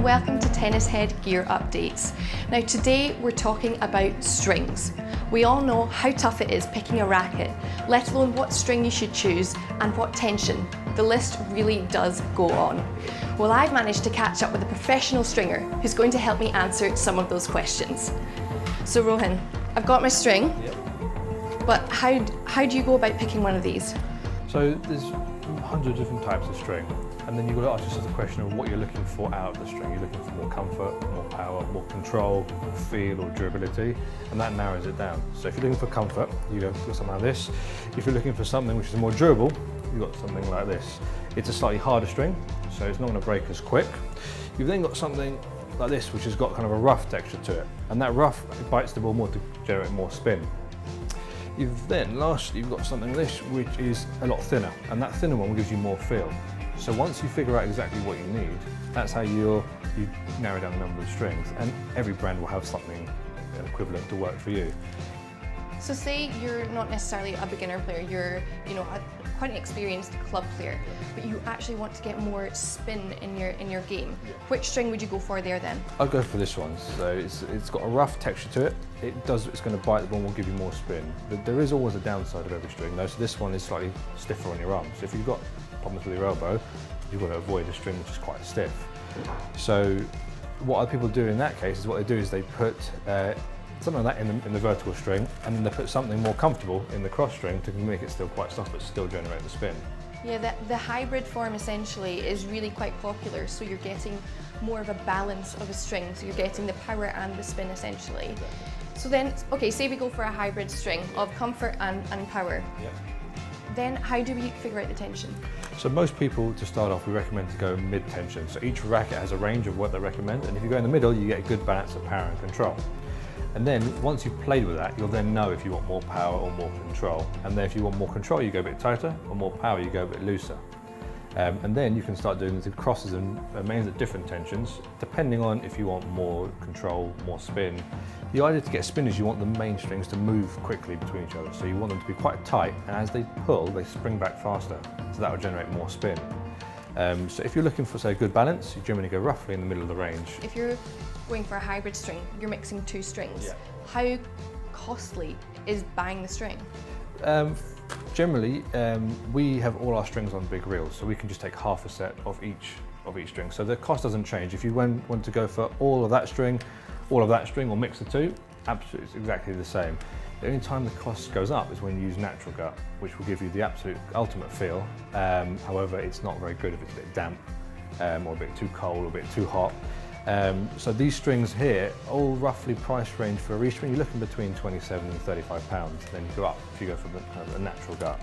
welcome to Tennishead Gear Updates. Now today we're talking about strings. We all know how tough it is picking a racket, let alone what string you should choose and what tension. The list really does go on. Well, I've managed to catch up with a professional stringer who's going to help me answer some of those questions. So Rohan, I've got my string, but how do you go about picking one of these? So there's hundreds of different types of string, and then you've got to ask yourself the question of what you're looking for out of the string. You're looking for more comfort, more power, more control, feel or durability, and that narrows it down. So if you're looking for comfort, you go for something like this. If you're looking for something which is more durable, you've got something like this. It's a slightly harder string, so it's not going to break as quick. You've then got something like this, which has got kind of a rough texture to it, and that rough bites the ball more to generate more spin. Lastly, you've got something like this, which is a lot thinner, and that thinner one gives you more feel. So once you figure out exactly what you need, that's how you narrow down the number of strings, and every brand will have something equivalent to work for you. So say you're not necessarily a beginner player, you're quite an experienced club player, but you actually want to get more spin in your game. Which string would you go for there then? I'd go for this one. So it's got a rough texture to it. It's going to bite the ball and will give you more spin. But there is always a downside of every string though. So this one is slightly stiffer on your arm. So if you've got problems with your elbow, you've got to avoid a string which is quite stiff. So what other people do in that case is what they do is they put something like that in the vertical string, and then they put something more comfortable in the cross string to make it still quite soft but still generate the spin. Yeah, the hybrid form essentially is really quite popular, so you're getting more of a balance of a string, so you're getting the power and the spin essentially. Exactly. So then, okay, say we go for a hybrid string of comfort and power. Yeah. Then how do we figure out the tension? So most people, to start off, we recommend to go mid-tension. So each racket has a range of what they recommend, and if you go in the middle, you get a good balance of power and control. And then once you've played with that, you'll then know if you want more power or more control. And then if you want more control, you go a bit tighter, or more power, you go a bit looser. And then you can start doing the crosses and mains at different tensions, depending on if you want more control, more spin. The idea to get spin is you want the main strings to move quickly between each other. So you want them to be quite tight, and as they pull, they spring back faster. So that will generate more spin. So if you're looking for, say, a good balance, you generally go roughly in the middle of the range. If you're going for a hybrid string, you're mixing two strings. Yeah. How costly is buying the string? Generally, we have all our strings on big reels, so we can just take half a set of each string. So the cost doesn't change. If you want to go for all of that string, or mix the two, absolutely it's exactly the same. The only time the cost goes up is when you use natural gut, which will give you the absolute ultimate feel. However, it's not very good if it's a bit damp, or a bit too cold, or a bit too hot. So these strings here, all roughly price range for a restring, you're looking between £27 and £35. Then you go up if you go for a natural gut.